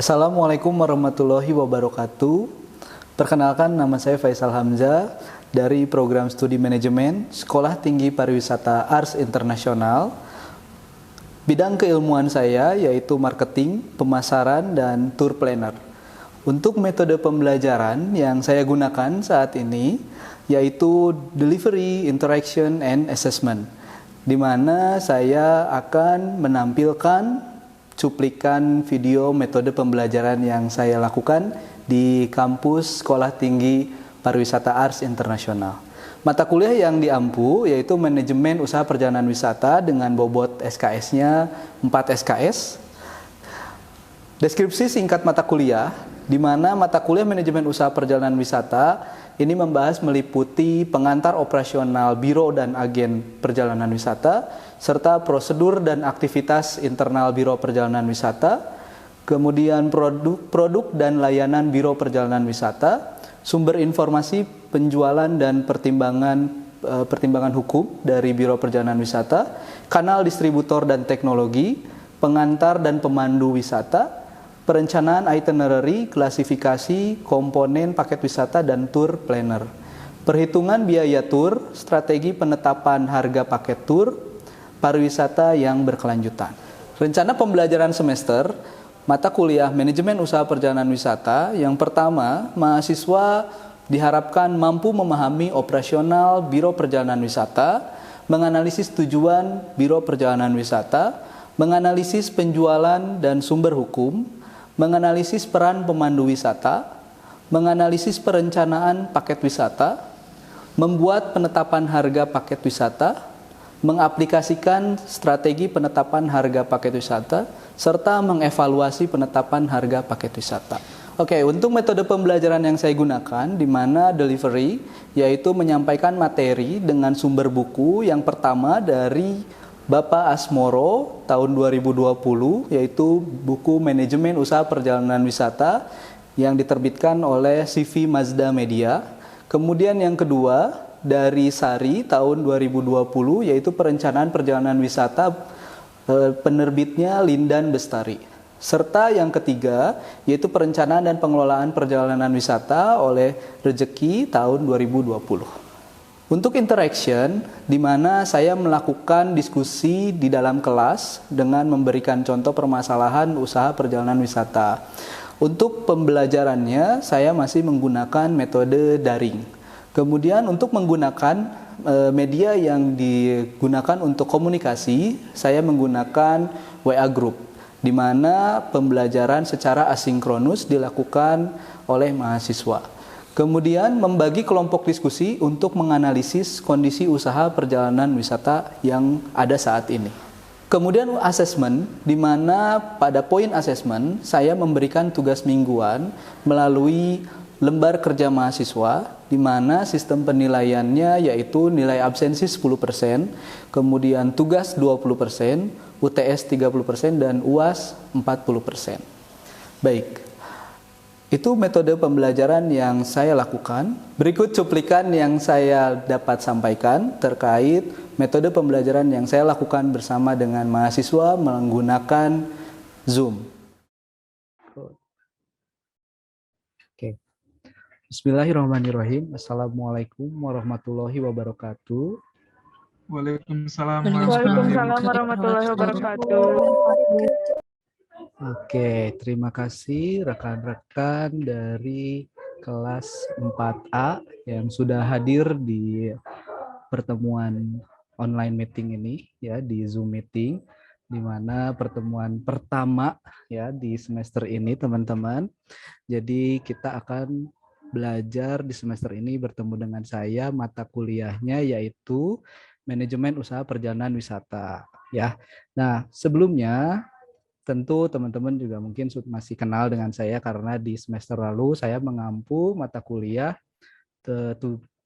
Assalamualaikum warahmatullahi wabarakatuh. Perkenalkan, nama saya Faisal Hamzah dari Program Studi Manajemen Sekolah Tinggi Pariwisata Ars Internasional. Bidang keilmuan saya yaitu marketing, pemasaran, dan tour planner. Untuk metode pembelajaran yang saya gunakan saat ini yaitu delivery, interaction, and assessment, di mana saya akan menampilkan cuplikan video metode pembelajaran yang saya lakukan di kampus Sekolah Tinggi Pariwisata Ars Internasional. Mata kuliah yang diampu yaitu Manajemen Usaha Perjalanan Wisata dengan bobot SKS-nya 4 SKS. Deskripsi singkat mata kuliah, di mana mata kuliah Manajemen Usaha Perjalanan Wisata ini membahas meliputi pengantar operasional biro dan agen perjalanan wisata, serta prosedur dan aktivitas internal Biro Perjalanan Wisata, kemudian produk dan layanan Biro Perjalanan Wisata, sumber informasi penjualan dan pertimbangan hukum dari Biro Perjalanan Wisata, kanal distributor dan teknologi, pengantar dan pemandu wisata, perencanaan itinerary, klasifikasi, komponen paket wisata, dan tour planner, perhitungan biaya tour, strategi penetapan harga paket tour, pariwisata yang berkelanjutan. Rencana pembelajaran semester mata kuliah Manajemen Usaha Perjalanan Wisata, yang pertama, mahasiswa diharapkan mampu memahami operasional Biro Perjalanan Wisata, menganalisis tujuan Biro Perjalanan Wisata, menganalisis penjualan dan sumber hukum, menganalisis peran pemandu wisata, menganalisis perencanaan paket wisata, membuat penetapan harga paket wisata, mengaplikasikan strategi penetapan harga paket wisata, serta mengevaluasi penetapan harga paket wisata. Oke, untuk metode pembelajaran yang saya gunakan, di mana delivery, yaitu menyampaikan materi dengan sumber buku yang pertama dari Bapak Asmoro tahun 2020, yaitu buku Manajemen Usaha Perjalanan Wisata yang diterbitkan oleh CV Mazda Media. Kemudian yang kedua dari Sari tahun 2020, yaitu Perencanaan Perjalanan Wisata, penerbitnya Lindan Bestari. Serta yang ketiga yaitu Perencanaan dan Pengelolaan Perjalanan Wisata oleh Rezeki tahun 2020. Untuk interaction, di mana saya melakukan diskusi di dalam kelas dengan memberikan contoh permasalahan usaha perjalanan wisata. Untuk pembelajarannya, saya masih menggunakan metode daring. Kemudian untuk menggunakan media yang digunakan untuk komunikasi, saya menggunakan WA Group, di mana pembelajaran secara asinkronus dilakukan oleh mahasiswa. Kemudian membagi kelompok diskusi untuk menganalisis kondisi usaha perjalanan wisata yang ada saat ini. Kemudian assessment, di mana pada poin assessment saya memberikan tugas mingguan melalui lembar kerja mahasiswa, di mana sistem penilaiannya yaitu nilai absensi 10%, kemudian tugas 20%, UTS 30%, dan UAS 40%. Baik. Itu metode pembelajaran yang saya lakukan. Berikut cuplikan yang saya dapat sampaikan terkait metode pembelajaran yang saya lakukan bersama dengan mahasiswa menggunakan Zoom. Oke. Bismillahirrahmanirrahim. Assalamualaikum warahmatullahi wabarakatuh. Waalaikumsalam warahmatullahi wabarakatuh. Oke, terima kasih rekan-rekan dari kelas 4A yang sudah hadir di pertemuan online meeting ini, ya, di Zoom meeting, di mana pertemuan pertama ya di semester ini, teman-teman. Jadi kita akan belajar di semester ini bertemu dengan saya, mata kuliahnya yaitu Manajemen Usaha Perjalanan Wisata, ya. Nah, sebelumnya tentu teman-teman juga mungkin masih kenal dengan saya karena di semester lalu saya mengampu mata kuliah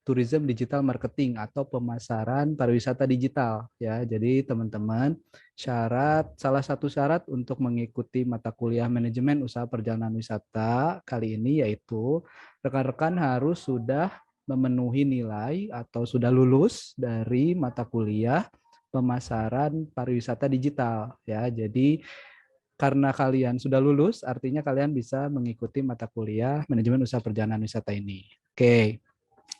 Tourism Digital Marketing atau pemasaran pariwisata digital, ya. Jadi teman-teman, salah satu syarat untuk mengikuti mata kuliah Manajemen Usaha Perjalanan Wisata kali ini yaitu rekan-rekan harus sudah memenuhi nilai atau sudah lulus dari mata kuliah pemasaran pariwisata digital, ya. Jadi karena kalian sudah lulus, artinya kalian bisa mengikuti mata kuliah manajemen usaha perjalanan wisata ini. Oke.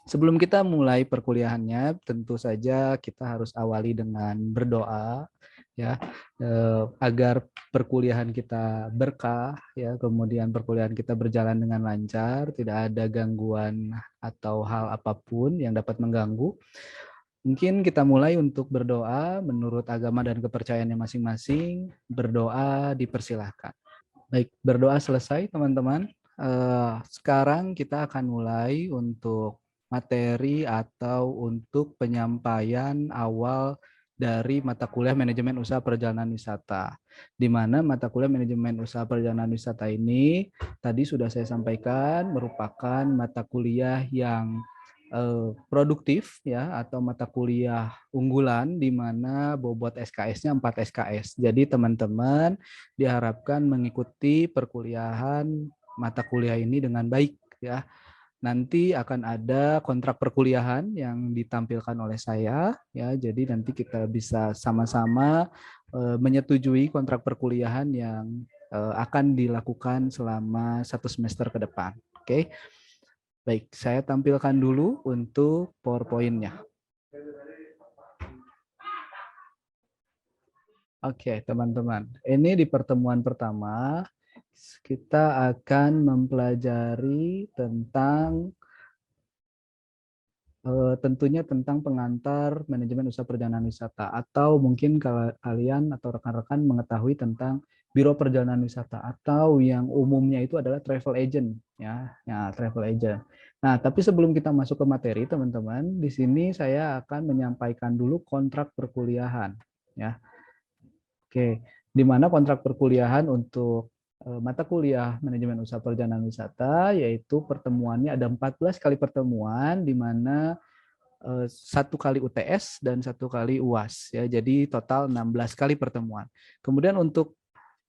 Sebelum kita mulai perkuliahannya, tentu saja kita harus awali dengan berdoa, ya, agar perkuliahan kita berkah, ya, kemudian perkuliahan kita berjalan dengan lancar, tidak ada gangguan atau hal apapun yang dapat mengganggu. Mungkin kita mulai untuk berdoa menurut agama dan kepercayaannya masing-masing. Berdoa dipersilahkan. Baik, berdoa selesai teman-teman. Sekarang kita akan mulai untuk materi atau untuk penyampaian awal dari mata kuliah manajemen usaha perjalanan wisata. Di mana mata kuliah manajemen usaha perjalanan wisata ini tadi sudah saya sampaikan merupakan mata kuliah yang produktif, ya, atau mata kuliah unggulan di mana bobot SKS-nya 4 SKS. Jadi teman-teman diharapkan mengikuti perkuliahan mata kuliah ini dengan baik, ya. Nanti akan ada kontrak perkuliahan yang ditampilkan oleh saya, ya. Jadi nanti kita bisa sama-sama menyetujui kontrak perkuliahan yang akan dilakukan selama 1 semester ke depan. Oke. Baik, saya tampilkan dulu untuk PowerPoint-nya. Oke, teman-teman. Ini di pertemuan pertama, kita akan mempelajari tentang tentunya tentang pengantar manajemen usaha perjalanan wisata, atau mungkin kalian atau rekan-rekan mengetahui tentang biro perjalanan wisata, atau yang umumnya itu adalah travel agent, ya, travel agent. Nah, tapi sebelum kita masuk ke materi, teman-teman, di sini saya akan menyampaikan dulu kontrak perkuliahan, ya. Oke, di mana kontrak perkuliahan untuk mata kuliah manajemen usaha perjalanan wisata, yaitu pertemuannya ada 14 kali pertemuan, di mana 1 kali UTS dan 1 kali UAS, ya. Jadi total 16 kali pertemuan. Kemudian untuk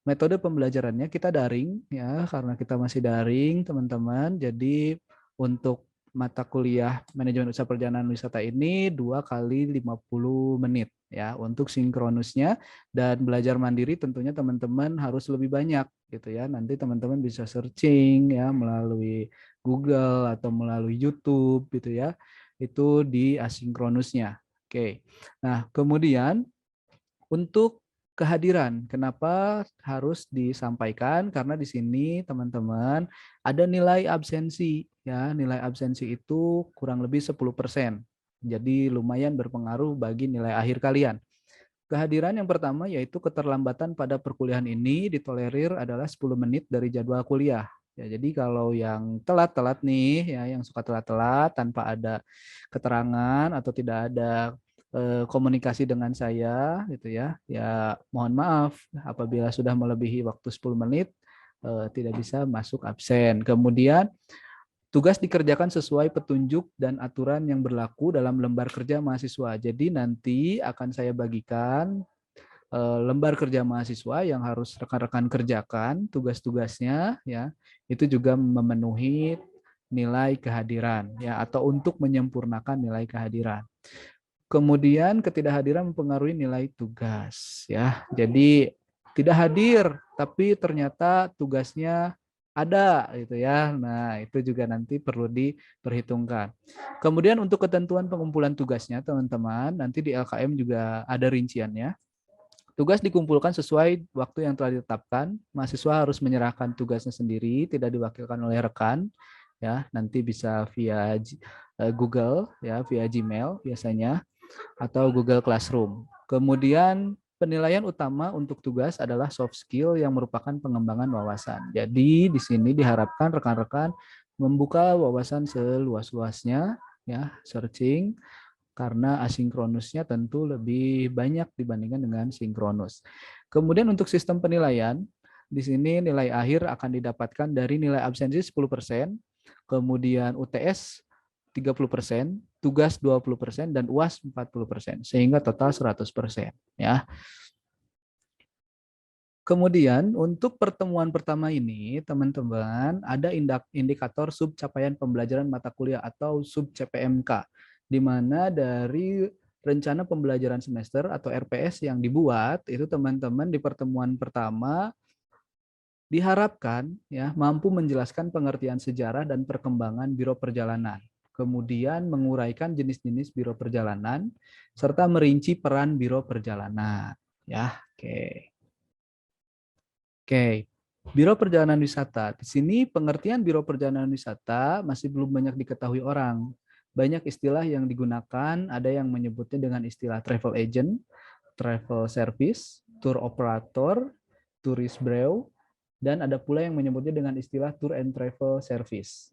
metode pembelajarannya kita daring, ya, karena kita masih daring, teman-teman. Jadi untuk mata kuliah manajemen usaha perjalanan wisata ini 2 kali 50 menit, ya, untuk sinkronusnya. Dan belajar mandiri tentunya teman-teman harus lebih banyak, gitu ya. Nanti teman-teman bisa searching, ya, melalui Google atau melalui YouTube, gitu ya. Itu di asinkronusnya. Oke. Nah, kemudian untuk kehadiran, kenapa harus disampaikan? Karena di sini teman-teman ada nilai absensi, ya. Nilai absensi itu kurang lebih 10%. Jadi lumayan berpengaruh bagi nilai akhir kalian. Kehadiran yang pertama yaitu keterlambatan pada perkuliahan ini ditolerir adalah 10 menit dari jadwal kuliah. Ya, jadi kalau yang telat-telat nih, ya, yang suka telat-telat tanpa ada keterangan atau tidak ada komunikasi dengan saya, gitu ya, ya mohon maaf apabila sudah melebihi waktu 10 menit tidak bisa masuk absen. Kemudian tugas dikerjakan sesuai petunjuk dan aturan yang berlaku dalam lembar kerja mahasiswa. Jadi nanti akan saya bagikan lembar kerja mahasiswa yang harus rekan-rekan kerjakan tugas-tugasnya, ya. Itu juga memenuhi nilai kehadiran, ya, atau untuk menyempurnakan nilai kehadiran. Kemudian ketidakhadiran mempengaruhi nilai tugas, ya. Jadi tidak hadir tapi ternyata tugasnya ada, gitu ya. Nah, itu juga nanti perlu diperhitungkan. Kemudian untuk ketentuan pengumpulan tugasnya, teman-teman, nanti di LKM juga ada rinciannya. Tugas dikumpulkan sesuai waktu yang telah ditetapkan. Mahasiswa harus menyerahkan tugasnya sendiri, tidak diwakilkan oleh rekan, ya. Nanti bisa via Google, ya, via Gmail biasanya, atau Google Classroom. Kemudian penilaian utama untuk tugas adalah soft skill yang merupakan pengembangan wawasan. Jadi di sini diharapkan rekan-rekan membuka wawasan seluas-luasnya, ya, searching, karena asinkronusnya tentu lebih banyak dibandingkan dengan sinkronus. Kemudian untuk sistem penilaian, di sini nilai akhir akan didapatkan dari nilai absensi 10%, kemudian UTS 30%, tugas 20%, dan UAS 40%, sehingga total 100%, ya. Kemudian untuk pertemuan pertama ini, teman-teman, ada indikator sub capaian pembelajaran mata kuliah atau sub CPMK, di mana dari rencana pembelajaran semester atau RPS yang dibuat, itu teman-teman di pertemuan pertama diharapkan ya mampu menjelaskan pengertian sejarah dan perkembangan biro perjalanan, kemudian menguraikan jenis-jenis biro perjalanan serta merinci peran biro perjalanan. Ya, oke. Oke. Biro perjalanan wisata. Di sini pengertian biro perjalanan wisata masih belum banyak diketahui orang. Banyak istilah yang digunakan, ada yang menyebutnya dengan istilah travel agent, travel service, tour operator, tourist bureau, dan ada pula yang menyebutnya dengan istilah tour and travel service.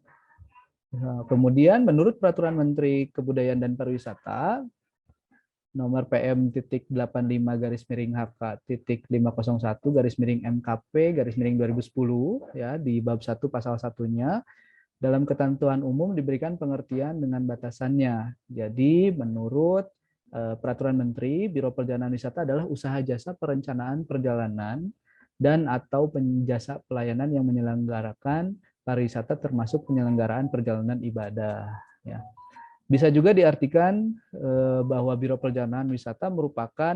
Nah, kemudian menurut Peraturan Menteri Kebudayaan dan Pariwisata nomor PM.8/5/HK.501/MKP/2010 ya di bab 1 pasal satunya dalam ketentuan umum diberikan pengertian dengan batasannya. Jadi menurut Peraturan Menteri, Biro Perjalanan Wisata adalah usaha jasa perencanaan perjalanan dan atau penjasa pelayanan yang menyelenggarakan pariwisata termasuk penyelenggaraan perjalanan ibadah. Ya. Bisa juga diartikan bahwa Biro Perjalanan Wisata merupakan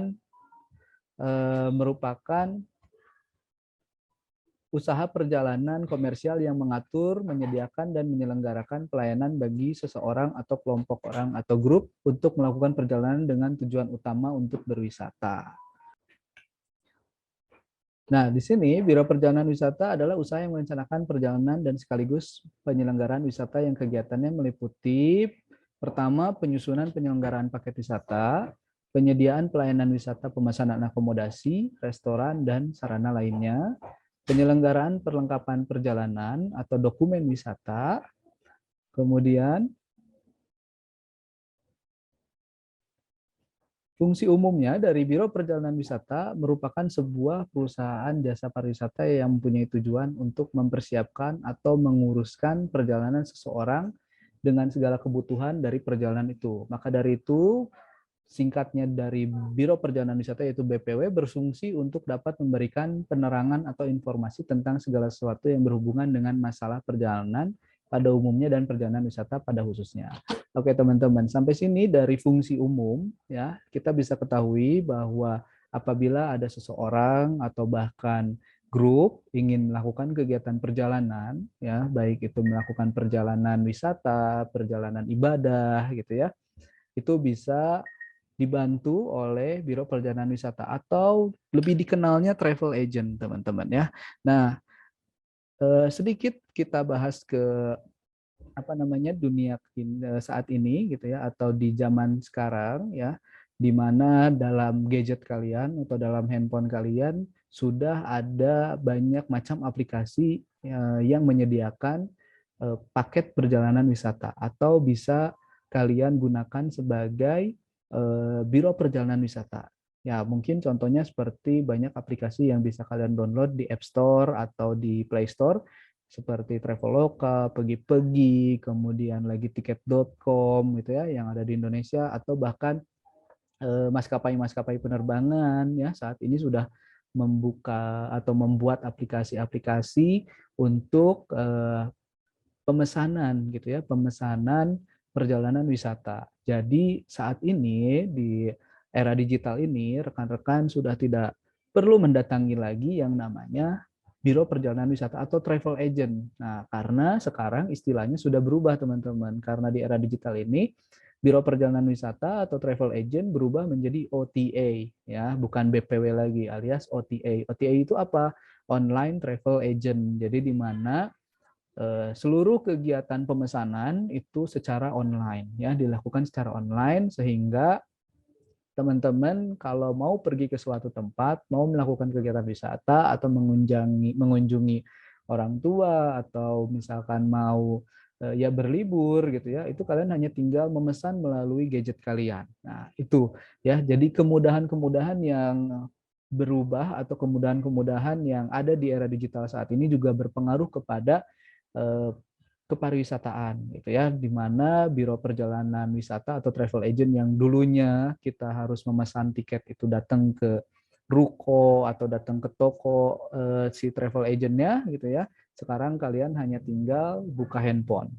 usaha perjalanan komersial yang mengatur, menyediakan, dan menyelenggarakan pelayanan bagi seseorang atau kelompok orang atau grup untuk melakukan perjalanan dengan tujuan utama untuk berwisata. Nah, di sini Biro Perjalanan Wisata adalah usaha yang merencanakan perjalanan dan sekaligus penyelenggaraan wisata yang kegiatannya meliputi pertama, penyusunan penyelenggaraan paket wisata, penyediaan pelayanan wisata pemesanan akomodasi, restoran, dan sarana lainnya, penyelenggaraan perlengkapan perjalanan atau dokumen wisata, kemudian fungsi umumnya dari Biro Perjalanan Wisata merupakan sebuah perusahaan jasa pariwisata yang mempunyai tujuan untuk mempersiapkan atau menguruskan perjalanan seseorang dengan segala kebutuhan dari perjalanan itu. Maka dari itu, singkatnya dari Biro Perjalanan Wisata yaitu BPW berfungsi untuk dapat memberikan penerangan atau informasi tentang segala sesuatu yang berhubungan dengan masalah perjalanan pada umumnya dan perjalanan wisata pada khususnya. Oke teman-teman, sampai sini dari fungsi umum ya kita bisa ketahui bahwa apabila ada seseorang atau bahkan grup ingin melakukan kegiatan perjalanan ya baik itu melakukan perjalanan wisata, perjalanan ibadah gitu ya, itu bisa dibantu oleh Biro Perjalanan Wisata atau lebih dikenalnya travel agent teman-teman ya. Nah, sedikit kita bahas ke dunia saat ini gitu ya atau di zaman sekarang ya, di mana dalam gadget kalian atau dalam handphone kalian sudah ada banyak macam aplikasi yang menyediakan paket perjalanan wisata atau bisa kalian gunakan sebagai biro perjalanan wisata. Ya, mungkin contohnya seperti banyak aplikasi yang bisa kalian download di App Store atau di Play Store seperti Traveloka, Pergi-Pergi, kemudian lagi tiket.com gitu ya yang ada di Indonesia atau bahkan maskapai-maskapai penerbangan ya saat ini sudah membuka atau membuat aplikasi-aplikasi untuk pemesanan gitu ya, pemesanan perjalanan wisata. Jadi saat ini di era digital ini rekan-rekan sudah tidak perlu mendatangi lagi yang namanya Biro Perjalanan Wisata atau travel agent. Nah, karena sekarang istilahnya sudah berubah teman-teman. Karena di era digital ini Biro Perjalanan Wisata atau travel agent berubah menjadi OTA ya, bukan BPW lagi alias OTA. OTA itu apa? Online Travel Agent. Jadi di mana seluruh kegiatan pemesanan itu secara online ya, dilakukan secara online sehingga teman-teman kalau mau pergi ke suatu tempat, mau melakukan kegiatan wisata atau mengunjungi orang tua atau misalkan mau ya berlibur gitu ya, itu kalian hanya tinggal memesan melalui gadget kalian. Nah, itu ya. Jadi kemudahan-kemudahan yang berubah atau kemudahan-kemudahan yang ada di era digital saat ini juga berpengaruh kepada kepariwisataan gitu ya, di mana Biro Perjalanan Wisata atau travel agent yang dulunya kita harus memesan tiket itu datang ke ruko atau datang ke toko si travel agentnya gitu ya, sekarang kalian hanya tinggal buka handphone.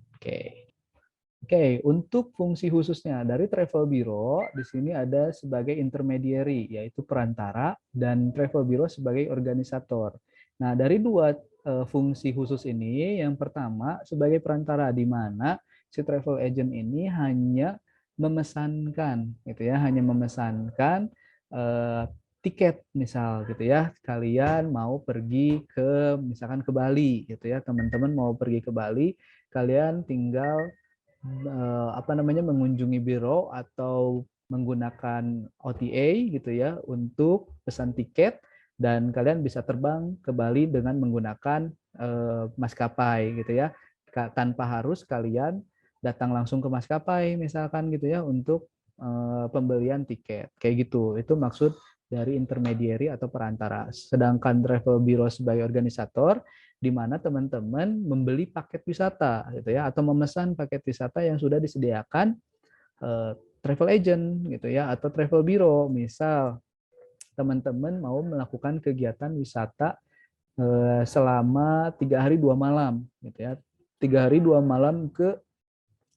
Oke, untuk fungsi khususnya dari travel bureau di sini ada sebagai intermediary yaitu perantara dan travel bureau sebagai organisator. Nah, dari dua fungsi khusus ini, yang pertama sebagai perantara di mana si travel agent ini hanya memesankan gitu ya, hanya memesankan tiket misal gitu ya. Kalian mau pergi ke misalkan ke Bali gitu ya, teman-teman mau pergi ke Bali, kalian tinggal apa namanya mengunjungi biro atau menggunakan OTA gitu ya untuk pesan tiket dan kalian bisa terbang ke Bali dengan menggunakan maskapai gitu ya, tanpa harus kalian datang langsung ke maskapai misalkan gitu ya untuk pembelian tiket kayak gitu. Itu maksud dari intermediary atau perantara. Sedangkan travel bureau sebagai organisator di mana teman-teman membeli paket wisata gitu ya atau memesan paket wisata yang sudah disediakan travel agent gitu ya atau travel bureau. Misal teman-teman mau melakukan kegiatan wisata selama 3 hari 2 malam gitu ya, 3 hari 2 malam ke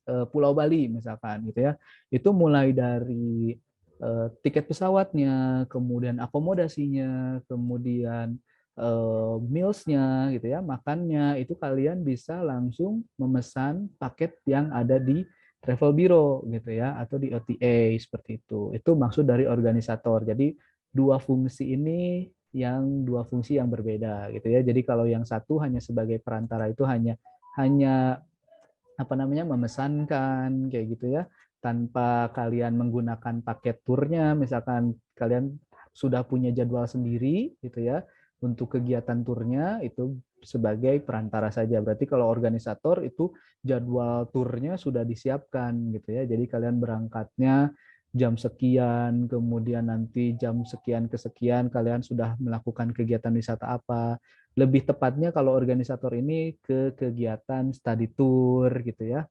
Pulau Bali misalkan gitu ya, itu mulai dari tiket pesawatnya, kemudian akomodasinya, kemudian mealsnya gitu ya, makannya itu kalian bisa langsung memesan paket yang ada di travel bureau gitu ya atau di OTA seperti itu. Itu maksud dari organisator. Jadi dua fungsi yang berbeda gitu ya. Jadi kalau yang satu hanya sebagai perantara itu hanya hanya apa namanya memesankan kayak gitu ya tanpa kalian menggunakan paket turnya, misalkan kalian sudah punya jadwal sendiri gitu ya untuk kegiatan turnya, itu sebagai perantara saja. Berarti kalau organisator itu jadwal turnya sudah disiapkan gitu ya, jadi kalian berangkatnya jam sekian, kemudian nanti jam sekian ke sekian kalian sudah melakukan kegiatan wisata apa. Lebih tepatnya kalau organisator ini ke kegiatan study tour gitu ya,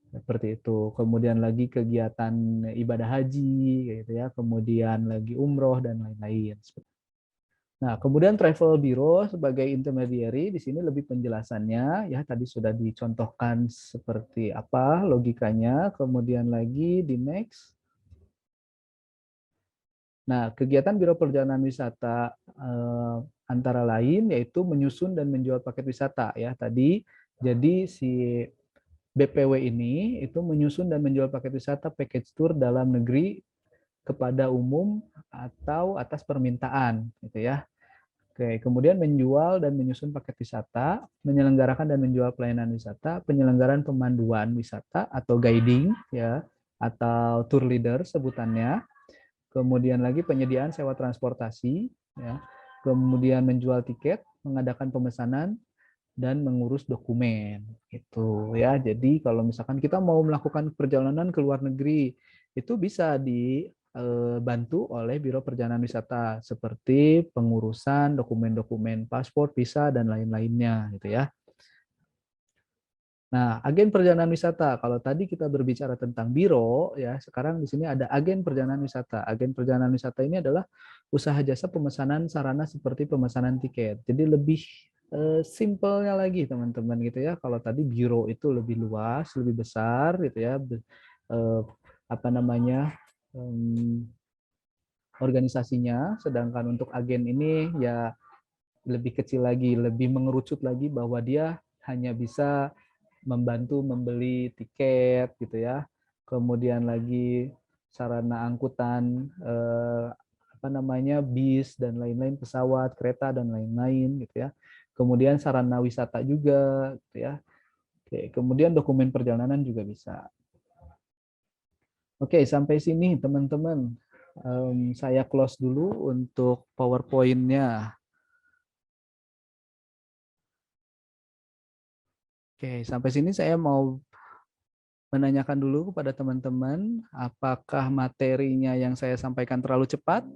seperti itu. Kemudian lagi kegiatan ibadah haji gitu ya, kemudian lagi umroh dan lain-lain. Nah, kemudian travel bureau sebagai intermediary di sini lebih penjelasannya ya tadi sudah dicontohkan seperti apa logikanya. Kemudian lagi di next. Nah, kegiatan Biro Perjalanan Wisata antara lain yaitu menyusun dan menjual paket wisata ya tadi. Jadi si BPW ini itu menyusun dan menjual paket wisata package tour dalam negeri kepada umum atau atas permintaan gitu ya. Oke, kemudian menjual dan menyusun paket wisata, menyelenggarakan dan menjual pelayanan wisata, penyelenggaraan pemanduan wisata atau guiding ya atau tour leader sebutannya. Kemudian lagi penyediaan sewa transportasi ya. Kemudian menjual tiket, mengadakan pemesanan dan mengurus dokumen itu ya. Jadi kalau misalkan kita mau melakukan perjalanan ke luar negeri itu bisa dibantu oleh Biro Perjalanan Wisata seperti pengurusan dokumen-dokumen paspor, visa dan lain-lainnya gitu ya. Nah, agen perjalanan wisata. Kalau tadi kita berbicara tentang biro, ya sekarang di sini ada agen perjalanan wisata. Agen perjalanan wisata ini adalah usaha jasa pemesanan sarana seperti pemesanan tiket. Jadi lebih simpelnya lagi, teman-teman gitu ya. Kalau tadi biro itu lebih luas, lebih besar, gitu ya. Apa namanya organisasinya. Sedangkan untuk agen ini ya lebih kecil lagi, lebih mengerucut lagi bahwa dia hanya bisa membantu membeli tiket gitu ya, kemudian lagi sarana angkutan apa namanya bis dan lain-lain, pesawat, kereta dan lain-lain gitu ya, kemudian sarana wisata juga gitu ya. Oke, kemudian dokumen perjalanan juga bisa. Oke, sampai sini teman-teman. Saya close dulu untuk PowerPoint-nya. Oke, sampai sini saya mau menanyakan dulu kepada teman-teman, apakah materinya yang saya sampaikan terlalu cepat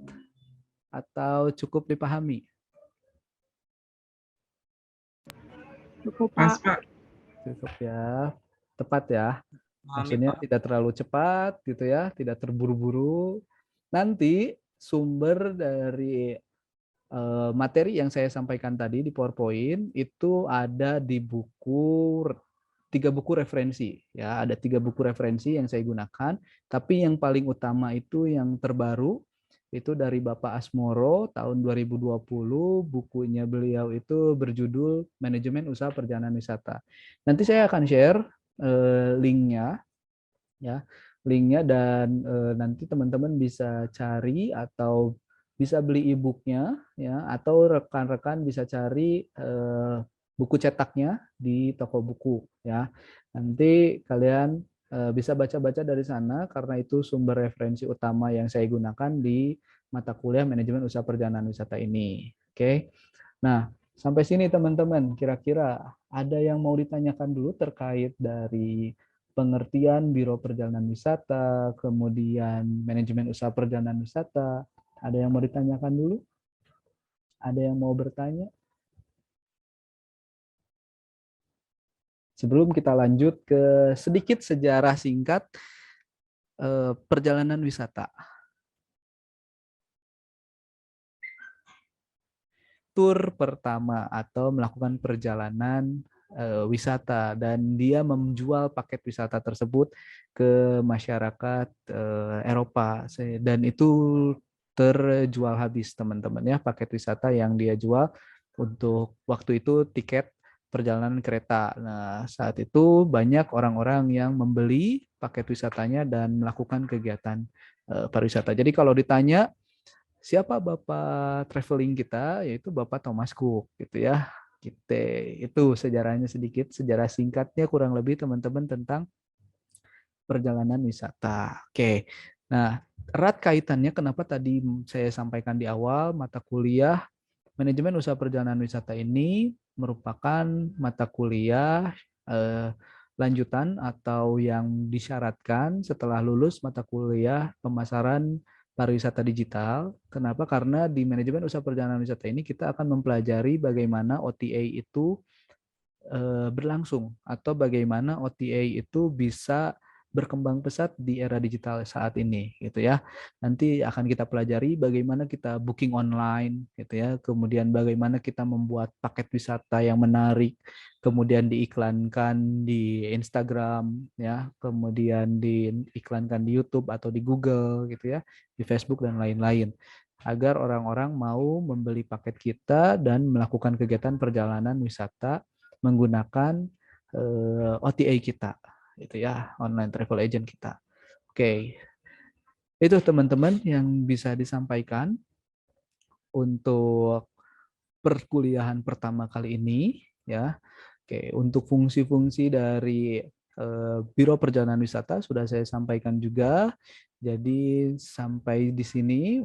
atau cukup dipahami? Cukup, Pas, Pak. Pak. Cukup ya, tepat ya. Maksudnya tidak terlalu cepat gitu ya, tidak terburu-buru. Nanti sumber dari materi yang saya sampaikan tadi di PowerPoint itu ada di buku 3 buku referensi ya, ada 3 buku referensi yang saya gunakan, tapi yang paling utama itu yang terbaru itu dari Bapak Asmoro tahun 2020. Bukunya beliau itu berjudul Manajemen Usaha Perjalanan Wisata. Nanti saya akan share linknya, ya, dan nanti teman-teman bisa cari atau bisa beli e-booknya, ya, atau rekan-rekan bisa cari buku cetaknya di toko buku, ya. Nanti kalian bisa baca-baca dari sana karena itu sumber referensi utama yang saya gunakan di mata kuliah Manajemen Usaha Perjalanan Wisata ini. Oke. Nah, sampai sini teman-teman, kira-kira ada yang mau ditanyakan dulu terkait dari pengertian Biro Perjalanan Wisata, kemudian manajemen usaha perjalanan wisata. Ada yang mau ditanyakan dulu? Ada yang mau bertanya? Sebelum kita lanjut ke sedikit sejarah singkat perjalanan wisata. Tur pertama atau melakukan perjalanan wisata, dan dia menjual paket wisata tersebut ke masyarakat Eropa, dan itu terjual habis teman-teman, ya, paket wisata yang dia jual untuk waktu itu tiket perjalanan kereta. Nah, saat itu banyak orang-orang yang membeli paket wisatanya dan melakukan kegiatan pariwisata. Jadi kalau ditanya siapa Bapak traveling kita, yaitu Bapak Thomas Cook, gitu ya. Gitu. Itu sejarahnya sedikit, sejarah singkatnya kurang lebih teman-teman tentang perjalanan wisata. Oke. Nah, erat kaitannya kenapa tadi saya sampaikan di awal mata kuliah Manajemen Usaha Perjalanan Wisata ini merupakan mata kuliah lanjutan atau yang disyaratkan setelah lulus mata kuliah pemasaran pariwisata digital. Kenapa? Karena di Manajemen Usaha Perjalanan Wisata ini kita akan mempelajari bagaimana OTA itu berlangsung atau bagaimana OTA itu bisa berkembang pesat di era digital saat ini, gitu ya. Nanti akan kita pelajari bagaimana kita booking online, gitu ya. Kemudian bagaimana kita membuat paket wisata yang menarik, kemudian diiklankan di Instagram, ya, kemudian diiklankan di YouTube atau di Google, gitu ya, di Facebook dan lain-lain, agar orang-orang mau membeli paket kita dan melakukan kegiatan perjalanan wisata menggunakan OTA kita, itu ya, online travel agent kita. Oke, itu teman-teman yang bisa disampaikan untuk perkuliahan pertama kali ini, ya. Oke, untuk fungsi-fungsi dari Biro Perjalanan Wisata sudah saya sampaikan juga. Jadi sampai di sini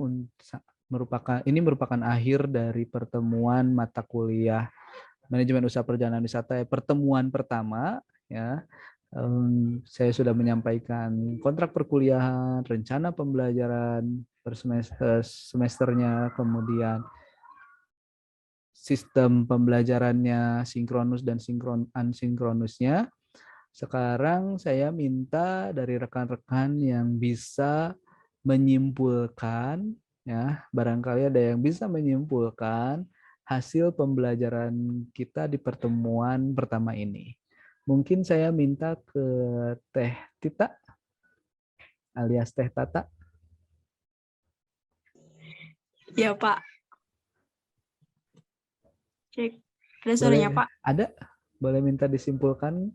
merupakan akhir dari pertemuan mata kuliah Manajemen Usaha Perjalanan Wisata pertemuan pertama, ya. Saya sudah menyampaikan kontrak perkuliahan, rencana pembelajaran per semesternya, kemudian sistem pembelajarannya, sinkronus dan asinkronusnya. Sekarang saya minta dari rekan-rekan yang bisa menyimpulkan, ya, barangkali ada yang bisa menyimpulkan hasil pembelajaran kita di pertemuan pertama ini. Mungkin saya minta ke Teh Tita alias Teh Tata. Ya, Pak. Cek. Ada Boleh, suaranya, Pak? ada? Boleh minta disimpulkan?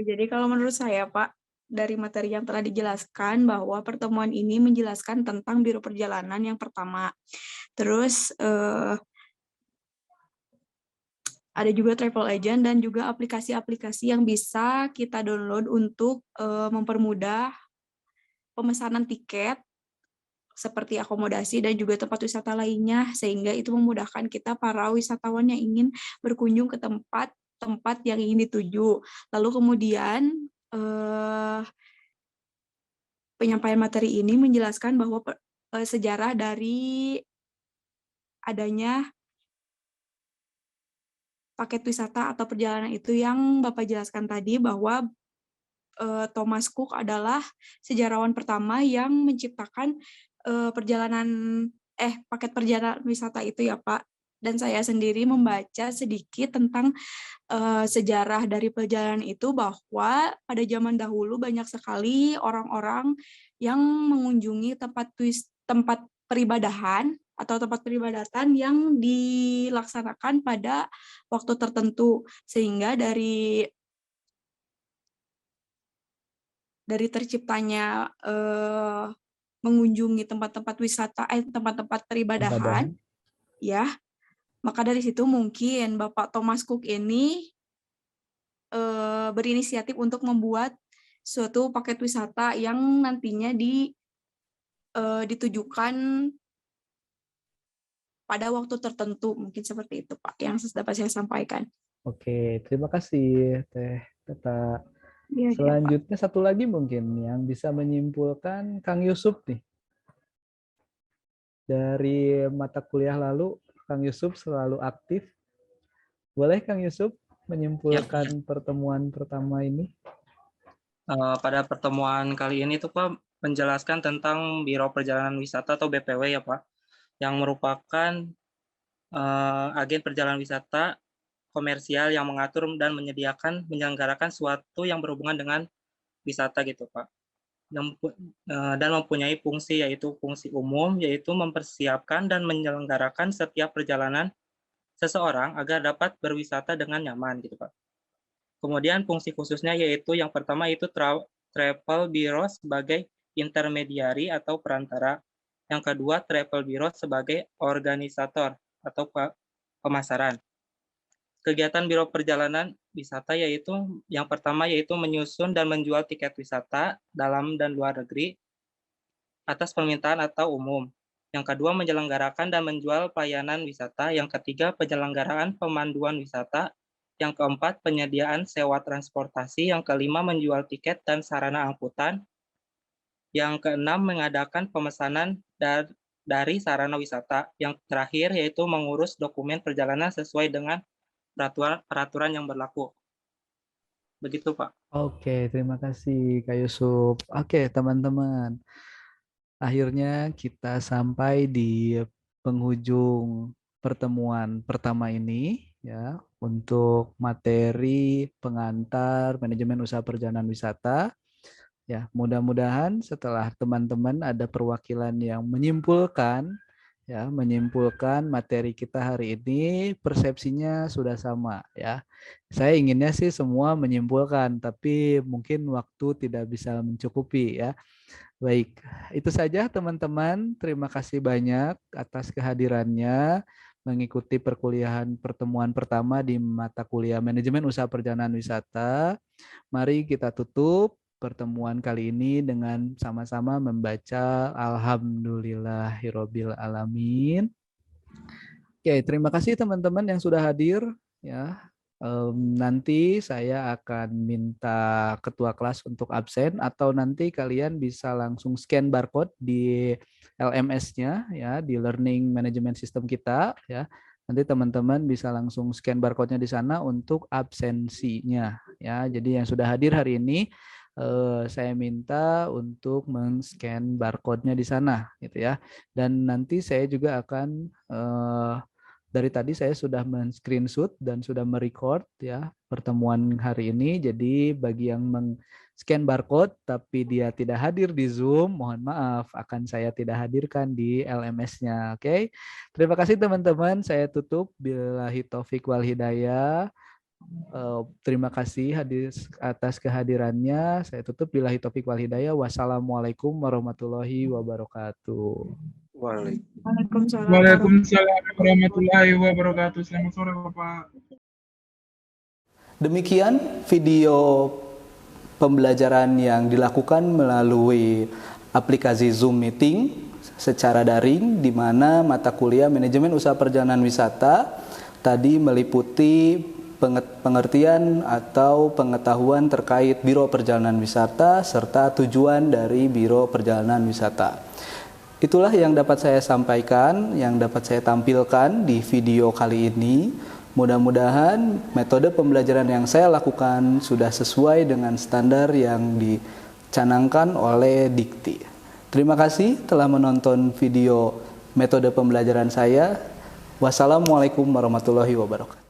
Jadi kalau menurut saya, Pak, dari materi yang telah dijelaskan bahwa pertemuan ini menjelaskan tentang Biro Perjalanan yang pertama. Terus ada juga travel agent dan juga aplikasi-aplikasi yang bisa kita download untuk mempermudah pemesanan tiket seperti akomodasi dan juga tempat wisata lainnya, sehingga itu memudahkan kita para wisatawan yang ingin berkunjung ke tempat yang ingin dituju. Lalu kemudian penyampaian materi ini menjelaskan bahwa sejarah dari adanya paket wisata atau perjalanan itu yang Bapak jelaskan tadi, bahwa Thomas Cook adalah sejarawan pertama yang menciptakan paket perjalanan wisata itu, ya Pak. Dan saya sendiri membaca sedikit tentang sejarah dari perjalanan itu, bahwa pada zaman dahulu banyak sekali orang-orang yang mengunjungi tempat peribadahan atau tempat peribadatan yang dilaksanakan pada waktu tertentu, sehingga dari terciptanya mengunjungi tempat-tempat wisata, tempat-tempat peribadahan, Ibadah. ya, maka dari situ mungkin Bapak Thomas Cook ini berinisiatif untuk membuat suatu paket wisata yang nantinya ditujukan pada waktu tertentu, mungkin seperti itu Pak yang dapat saya sampaikan. Oke, terima kasih Teh Teta. Iya, iya Pak. Selanjutnya satu lagi mungkin yang bisa menyimpulkan Kang Yusuf nih. Dari mata kuliah lalu, Kang Yusuf selalu aktif. Boleh Kang Yusuf Ya, menyimpulkan pertemuan pertama ini? pada pertemuan kali ini tuh Pak menjelaskan tentang Biro Perjalanan Wisata atau BPW ya Pak, yang merupakan agen perjalanan wisata komersial yang mengatur dan menyelenggarakan suatu yang berhubungan dengan wisata gitu Pak. Dan mempunyai fungsi yaitu fungsi umum, yaitu mempersiapkan dan menyelenggarakan setiap perjalanan seseorang agar dapat berwisata dengan nyaman gitu Pak. Kemudian fungsi khususnya yaitu yang pertama itu travel bureau sebagai intermediari atau perantara. Yang kedua travel bureau sebagai organisator atau pemasaran. Kegiatan Biro Perjalanan Wisata yaitu yang pertama yaitu menyusun dan menjual tiket wisata dalam dan luar negeri atas permintaan atau umum. Yang kedua menyelenggarakan dan menjual pelayanan wisata. Yang ketiga penyelenggaraan pemanduan wisata. Yang keempat, penyediaan sewa transportasi. Yang kelima, menjual tiket dan sarana angkutan. Yang keenam, mengadakan pemesanan dari sarana wisata. Yang terakhir, yaitu mengurus dokumen perjalanan sesuai dengan peraturan yang berlaku. Begitu, Pak. Oke, terima kasih Kak Yusuf. Oke, teman-teman. Akhirnya kita sampai di penghujung pertemuan pertama ini ya untuk materi pengantar manajemen usaha perjalanan wisata. Ya, mudah-mudahan setelah teman-teman ada perwakilan yang menyimpulkan materi kita hari ini persepsinya sudah sama ya. Saya inginnya sih semua menyimpulkan, tapi mungkin waktu tidak bisa mencukupi ya. Baik, itu saja teman-teman. Terima kasih banyak atas kehadirannya mengikuti perkuliahan pertemuan pertama di mata kuliah Manajemen Usaha Perjalanan Wisata. Mari kita tutup pertemuan kali ini dengan sama-sama membaca Alhamdulillahirabbil alamin. Oke, terima kasih teman-teman yang sudah hadir ya. Nanti saya akan minta ketua kelas untuk absen atau nanti kalian bisa langsung scan barcode di LMS-nya ya, di Learning Management System kita ya. Nanti teman-teman bisa langsung scan barcode-nya di sana untuk absensinya ya. Jadi yang sudah hadir hari ini saya minta untuk men-scan barcode-nya di sana gitu ya. Dan nanti saya juga akan dari tadi saya sudah men-screenshot dan sudah merecord ya pertemuan hari ini. Jadi bagi yang men-scan barcode tapi dia tidak hadir di Zoom, mohon maaf akan saya tidak hadirkan di LMS-nya. Oke. Terima kasih teman-teman. Saya tutup billahi taufik wal hidayah. Terima kasih atas kehadirannya. Saya tutup billahi taufik wal hidayah. Wassalamualaikum warahmatullahi wabarakatuh. Waalaikumsalam. Waalaikumsalam warahmatullahi wabarakatuh. Selamat sore Bapak. Demikian video pembelajaran yang dilakukan melalui aplikasi Zoom Meeting secara daring di mana mata kuliah Manajemen Usaha Perjalanan Wisata tadi meliputi pengertian atau pengetahuan terkait Biro Perjalanan Wisata serta tujuan dari Biro Perjalanan Wisata. Itulah yang dapat saya sampaikan, yang dapat saya tampilkan di video kali ini. Mudah-mudahan metode pembelajaran yang saya lakukan sudah sesuai dengan standar yang dicanangkan oleh Dikti. Terima kasih telah menonton video metode pembelajaran saya. Wassalamualaikum warahmatullahi wabarakatuh.